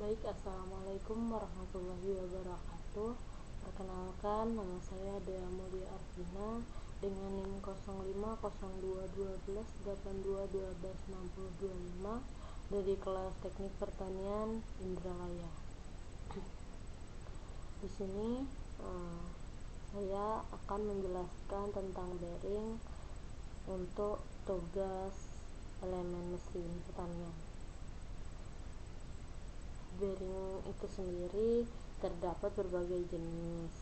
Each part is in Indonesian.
Baik, assalamualaikum warahmatullahi wabarakatuh. Perkenalkan, nama saya Dea Mulia Arvina dengan NIM 050212821265 dari kelas Teknik Pertanian Indralaya. Di sini saya akan menjelaskan tentang bearing untuk tugas elemen mesin pertanian. Bearing itu sendiri terdapat berbagai jenis,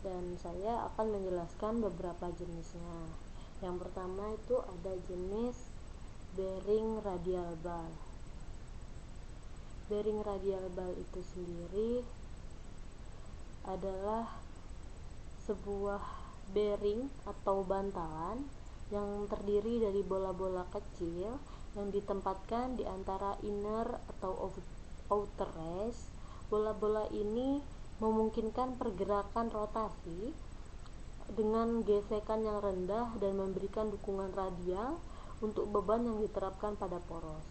dan saya akan menjelaskan beberapa jenisnya. Yang pertama itu ada jenis bearing radial ball. Bearing radial ball itu sendiri adalah sebuah bearing atau bantalan yang terdiri dari bola-bola kecil yang ditempatkan di antara inner atau outer race. Bola-bola ini memungkinkan pergerakan rotasi dengan gesekan yang rendah dan memberikan dukungan radial untuk beban yang diterapkan pada poros.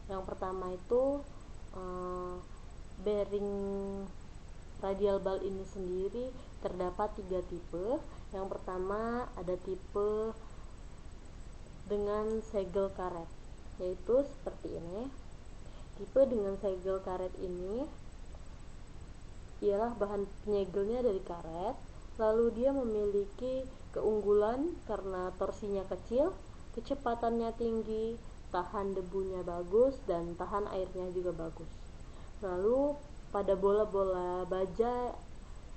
Yang pertama itu bearing radial ball ini sendiri terdapat 3 tipe. Yang pertama ada tipe dengan segel karet, yaitu seperti ini. Tipe dengan segel karet ini ialah bahan penyegelnya dari karet, lalu dia memiliki keunggulan karena torsinya kecil, kecepatannya tinggi, tahan debunya bagus, dan tahan airnya juga bagus. Lalu pada bola-bola baja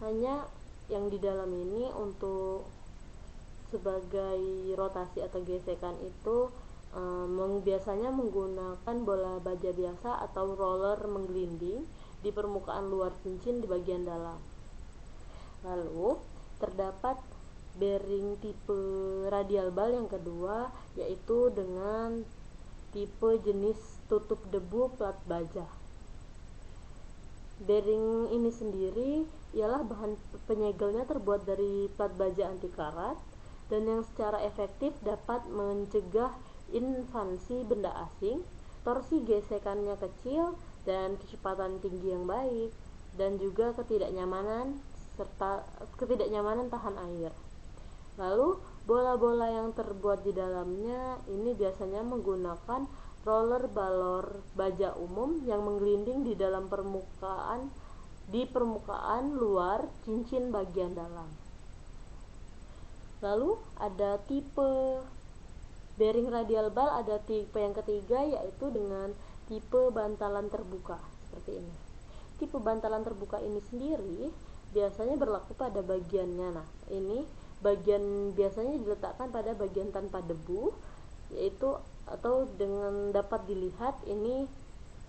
hanya yang di dalam ini untuk sebagai rotasi atau gesekan itu biasanya menggunakan bola baja biasa atau roller menggelinding di permukaan luar cincin di bagian dalam. Lalu terdapat bearing tipe radial ball yang kedua, yaitu dengan tipe jenis tutup debu plat baja. Bearing ini sendiri ialah bahan penyegelnya terbuat dari plat baja anti karat dan yang secara efektif dapat mencegah invasi benda asing, torsi gesekannya kecil dan kecepatan tinggi yang baik, dan juga ketidaknyamanan tahan air. Lalu bola-bola yang terbuat di dalamnya ini biasanya menggunakan roller balor baja umum yang menggelinding di permukaan luar cincin bagian dalam. Lalu ada tipe bearing radial ball, ada tipe yang ketiga, yaitu dengan tipe bantalan terbuka seperti ini. Tipe bantalan terbuka ini sendiri biasanya berlaku pada bagiannya. Nah, ini bagian biasanya diletakkan pada bagian tanpa debu, yaitu atau dengan dapat dilihat ini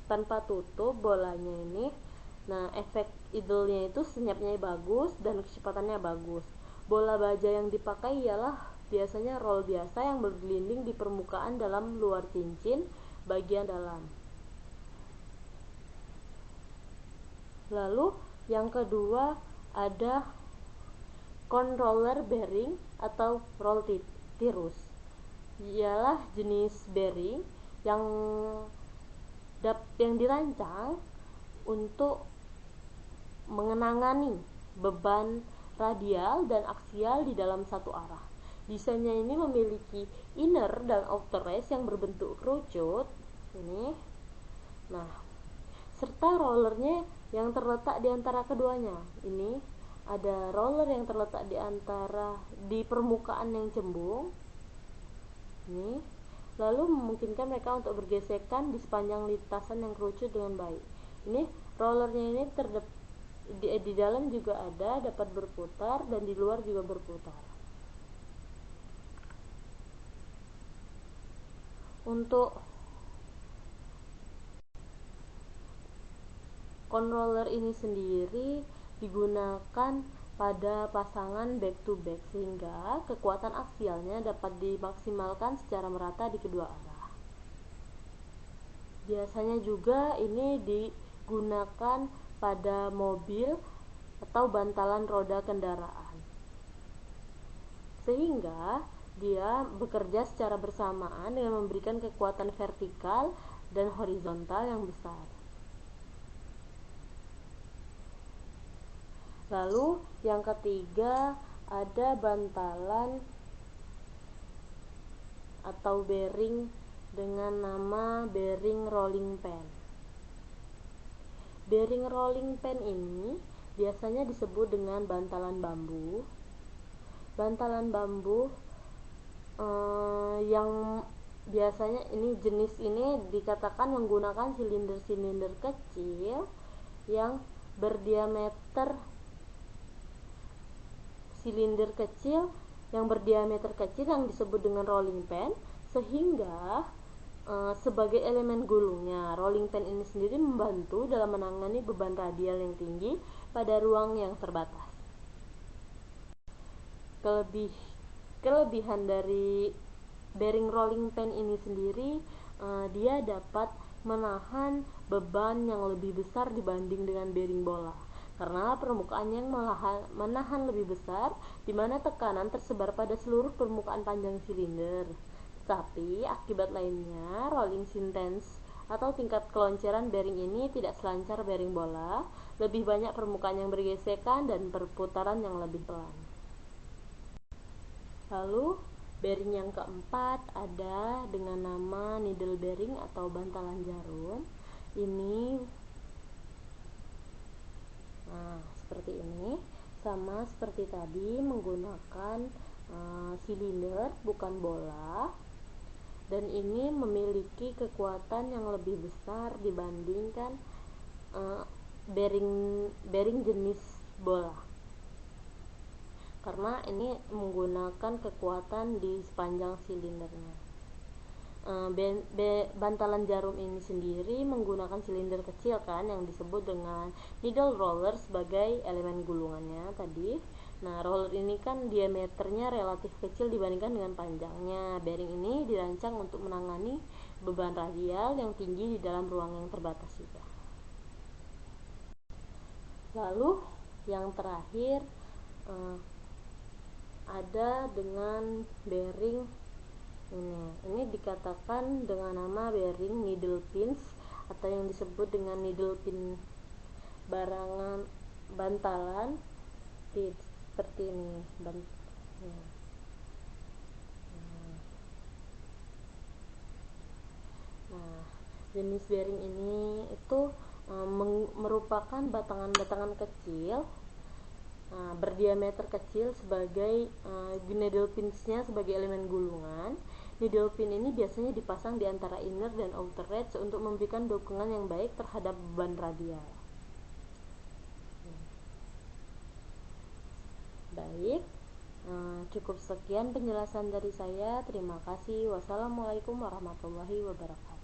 tanpa tutup bolanya ini. Nah, efek idle-nya itu senyapnya bagus dan kecepatannya bagus. Bola baja yang dipakai ialah biasanya roll biasa yang bergelinding di permukaan dalam luar cincin bagian dalam. Lalu yang kedua ada controller bearing atau roll tirus. Ialah jenis bearing yang dirancang untuk mengenangani beban radial dan aksial di dalam satu arah. Desainnya ini memiliki inner dan outer race yang berbentuk kerucut ini. Nah, serta rollernya yang terletak di antara keduanya. Ini ada roller yang terletak di permukaan yang cembung. Ini lalu memungkinkan mereka untuk bergesekan di sepanjang lintasan yang kerucut dengan baik. Ini rollernya ini di dalam juga ada, dapat berputar, dan di luar juga berputar. Untuk controller ini sendiri digunakan pada pasangan back to back sehingga kekuatan aksialnya dapat dimaksimalkan secara merata di kedua arah. Biasanya juga ini digunakan pada mobil atau bantalan roda kendaraan, sehingga dia bekerja secara bersamaan dengan memberikan kekuatan vertikal dan horizontal yang besar. Lalu yang ketiga ada bantalan atau bearing dengan nama bearing rolling pin. Bearing rolling pin ini biasanya disebut dengan bantalan bambu. Bantalan bambu yang biasanya jenis ini dikatakan menggunakan silinder-silinder kecil yang berdiameter yang disebut dengan rolling pin, sehingga sebagai elemen gulungnya, rolling pin ini sendiri membantu dalam menangani beban radial yang tinggi pada ruang yang terbatas. Kelebihan dari bearing rolling pin ini sendiri, dia dapat menahan beban yang lebih besar dibanding dengan bearing bola, karena permukaannya yang menahan lebih besar, di mana tekanan tersebar pada seluruh permukaan panjang silinder. Tetapi akibat lainnya, rolling stance atau tingkat keloncaran bearing ini tidak selancar bearing bola, lebih banyak permukaan yang bergesekan dan perputaran yang lebih pelan. Lalu bearing yang keempat ada dengan nama needle bearing atau bantalan jarum. Ini seperti ini, sama seperti tadi, menggunakan silinder bukan bola, dan ini memiliki kekuatan yang lebih besar dibandingkan bearing jenis bola, karena ini menggunakan kekuatan di sepanjang silindernya. Bantalan jarum ini sendiri menggunakan silinder kecil yang disebut dengan needle roller sebagai elemen gulungannya tadi. Nah, roller ini diameternya relatif kecil dibandingkan dengan panjangnya. Bearing ini dirancang untuk menangani beban radial yang tinggi di dalam ruang yang terbatas juga. Lalu yang terakhir ada dengan bearing ini dikatakan dengan nama bearing needle pins atau yang disebut dengan needle pin barangan bantalan pin, seperti ini Nah, jenis bearing ini itu merupakan batangan-batangan kecil berdiameter kecil sebagai needle pinsnya sebagai elemen gulungan. Needle pin ini biasanya dipasang di antara inner dan outer edge untuk memberikan dukungan yang baik terhadap beban radial. Baik, cukup sekian penjelasan dari saya. Terima kasih. Wassalamualaikum warahmatullahi wabarakatuh.